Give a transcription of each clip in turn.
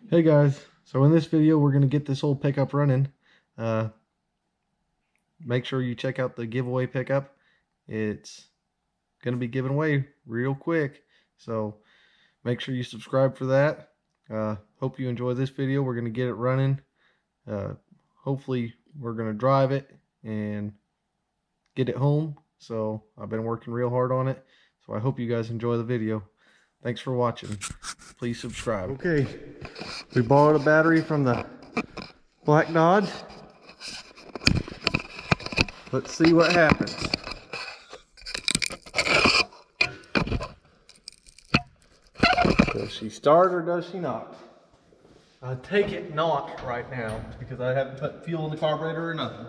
Hey guys, so in this video we're going to get this old pickup running. Make sure you check out the giveaway pickup. It's going to be given away real quick, so make sure you subscribe for that. Hope you enjoy this video. We're going to get it running. Hopefully we're going to drive it and get it home. So I've been working real hard on it, so I hope you guys enjoy the video. Thanks for watching. Please subscribe. Okay, we borrowed a battery from the Black Dodge. Let's see what happens. Does she start or does she not? I take it not right now because I haven't put fuel in the carburetor or nothing.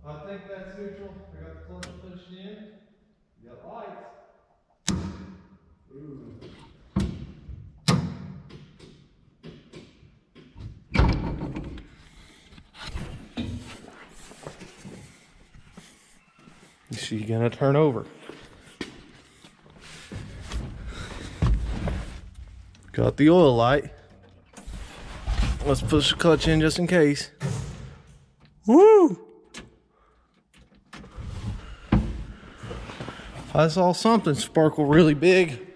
I think that's neutral. I got the clutch pushed in. You got lights. Ooh. Is she gonna turn over? Got the oil light. Let's push the clutch in just in case. Woo! I saw something sparkle really big.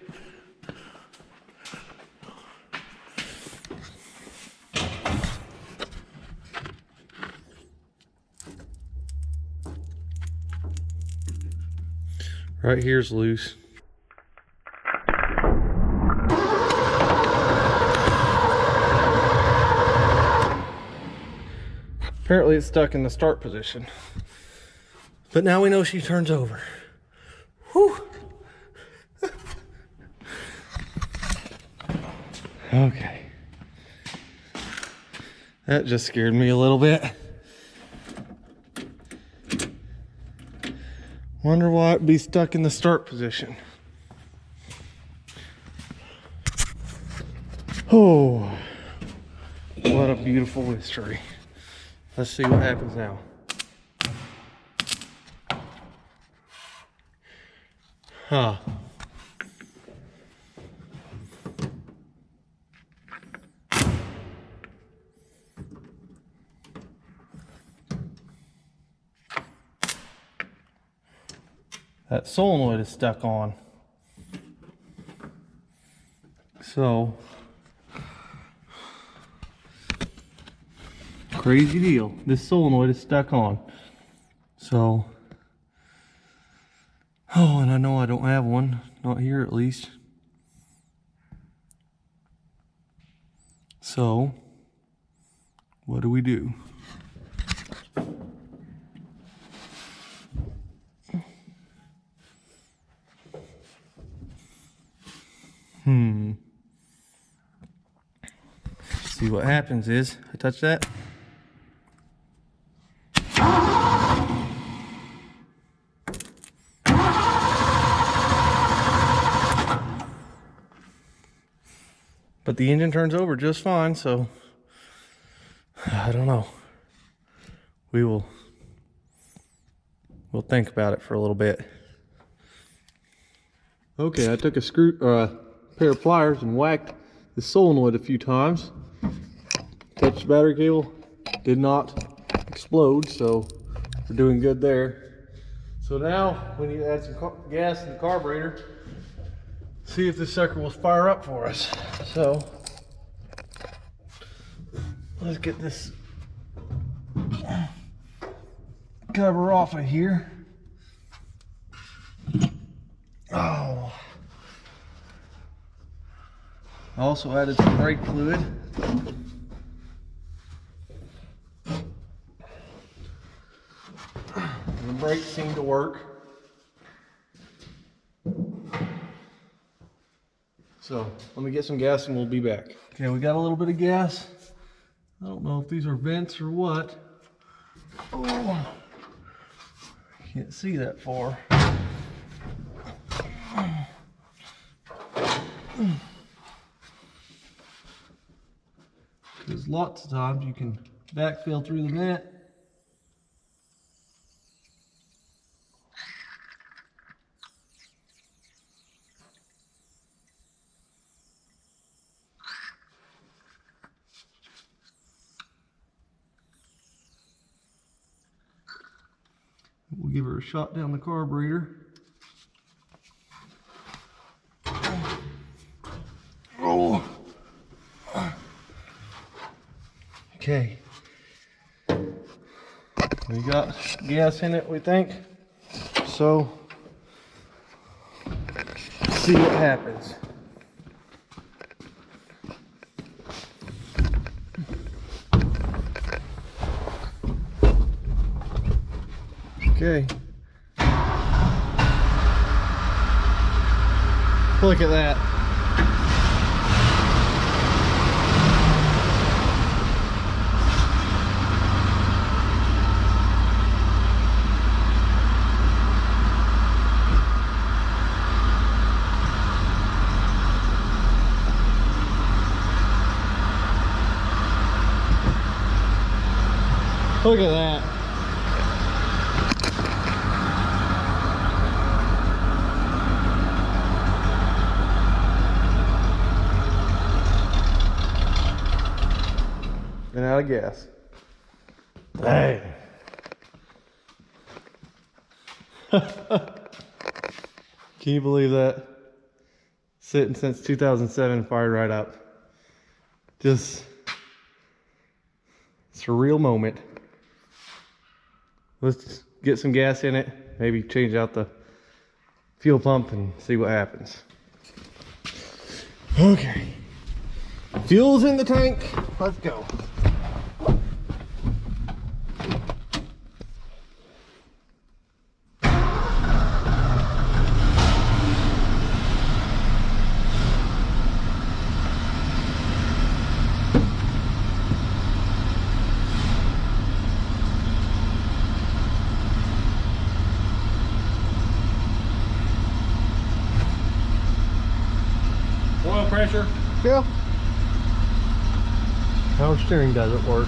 Right here's loose. Apparently it's stuck in the start position. But now we know she turns over. Whew. Okay. That just scared me a little bit. Wonder why it'd be stuck in the start position. Oh, what a beautiful mystery. Let's see what happens now. Huh. That solenoid is stuck on. So, crazy deal. This solenoid is stuck on. So, oh, and I know I don't have one. Not here at least. So, what do we do? See what happens is, I touch that. But the engine turns over just fine, so I don't know. We'll think about it for a little bit. Okay, I took a pair of pliers and whacked the solenoid a few times. Touched the battery cable, did not explode, so we're doing good there. So now we need to add some gas in the carburetor, see if this sucker will fire up for us. So let's get this cover off of here. Oh. I also added some brake fluid. And the brakes seem to work. So let me get some gas and we'll be back. Okay, we got a little bit of gas. I don't know if these are vents or what. Oh, can't see that far. Because lots of times you can backfill through the vent. We'll give her a shot down the carburetor. Oh. Okay. We got gas in it, we think. So, let's see what happens. Okay. Look at that. Look at that. And out of gas. Dang. Can you believe that? Sitting since 2007, fired right up. Just surreal moment. Let's get some gas in it, maybe change out the fuel pump and see what happens. Okay. Fuel's in the tank. Let's go. Oil pressure? Yeah. Power steering doesn't work.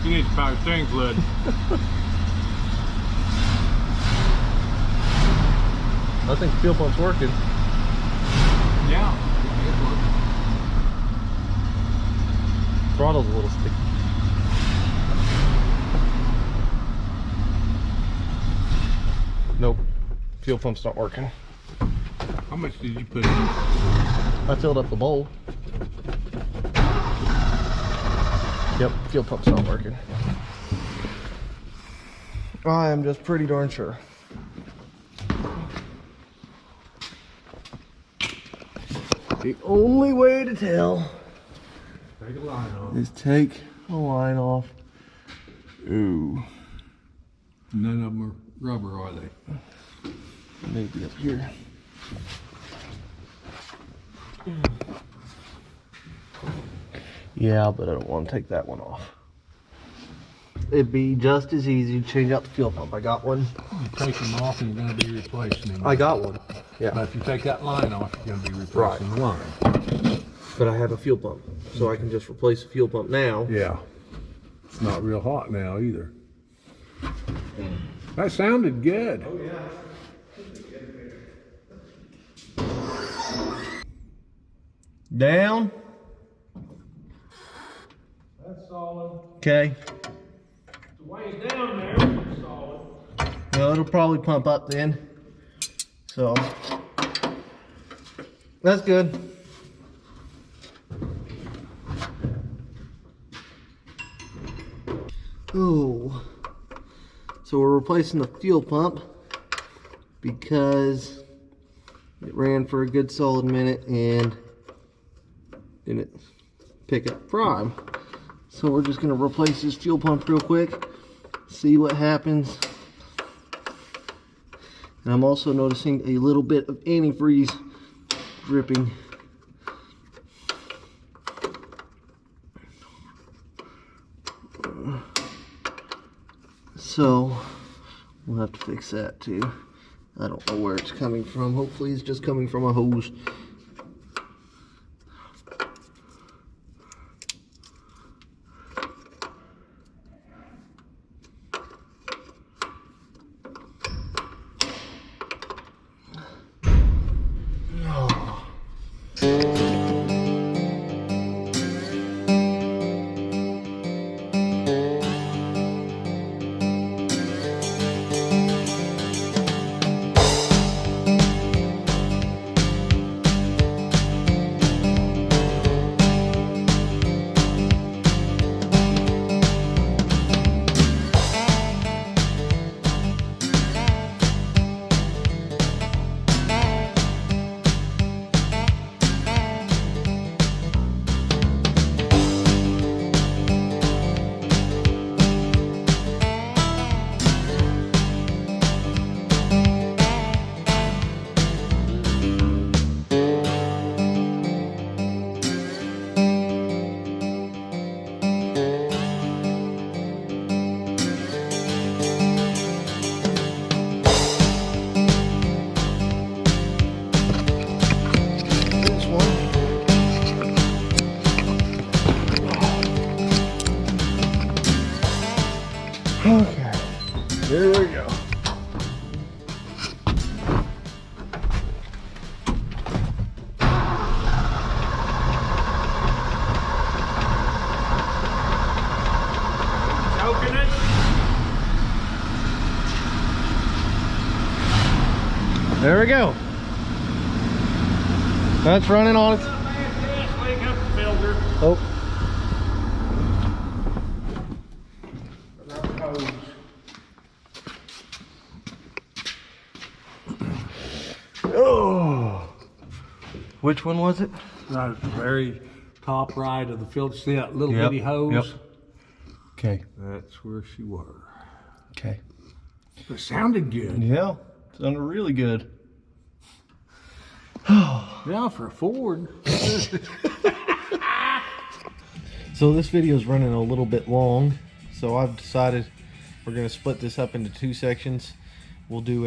You need the power steering fluid. I think the fuel pump's working. Yeah, it's working. Throttle's a little sticky. Nope. Fuel pump's not working. How much did you put in? I filled up the bowl. Yep, fuel pump's not working. I am just pretty darn sure. The only way to tell Take a line off. is take the line off. Ooh. None of them are rubber, are they? Maybe up here. Yeah, but I don't want to take that one off. It'd be just as easy to change out the fuel pump. I got one. You take them off and you're going to be replacing them. I got one. Yeah. But if you take that line off, you're going to be replacing the line. But I have a fuel pump, so I can just replace the fuel pump now. Yeah. It's not real hot now either. That sounded good. Oh, yeah. Down. That's solid. Okay. The way it's down there, it's solid. Well, it'll probably pump up then. So that's good. Oh, so we're replacing the fuel pump because it ran for a good solid minute and didn't pick up prime. So we're just gonna replace this fuel pump real quick, see what happens. And I'm also noticing a little bit of antifreeze dripping. So we'll have to fix that too. I don't know where it's coming from. Hopefully it's just coming from a hose. Okay, here we go. Choking it. There we go. That's running on its. Wake up the filter. Oh. Oh. Which one was it? The very top right of the filter. See that little bitty hose? Yep. Okay. That's where she were. Okay. It sounded good. Yeah. Sounded really good. Yeah, for a Ford. So this video is running a little bit long, so I've decided we're going to split this up into two sections. We'll do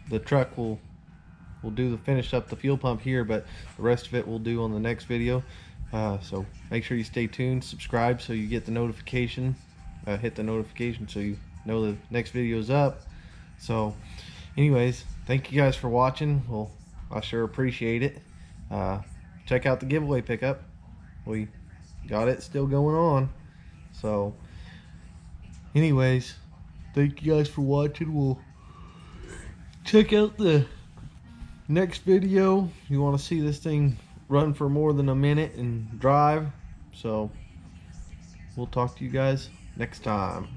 the truck will do the finish up the fuel pump here, but the rest of it we'll do on the next video. So make sure you stay tuned, subscribe so you get the notification, hit the notification so you know the next video is up. So anyways, thank you guys for watching. Well, I sure appreciate it. Check out the giveaway pickup. We got it still going on. So anyways, thank you guys for watching. We'll check out the next video. You want to see this thing run for more than a minute and drive. So we'll talk to you guys next time.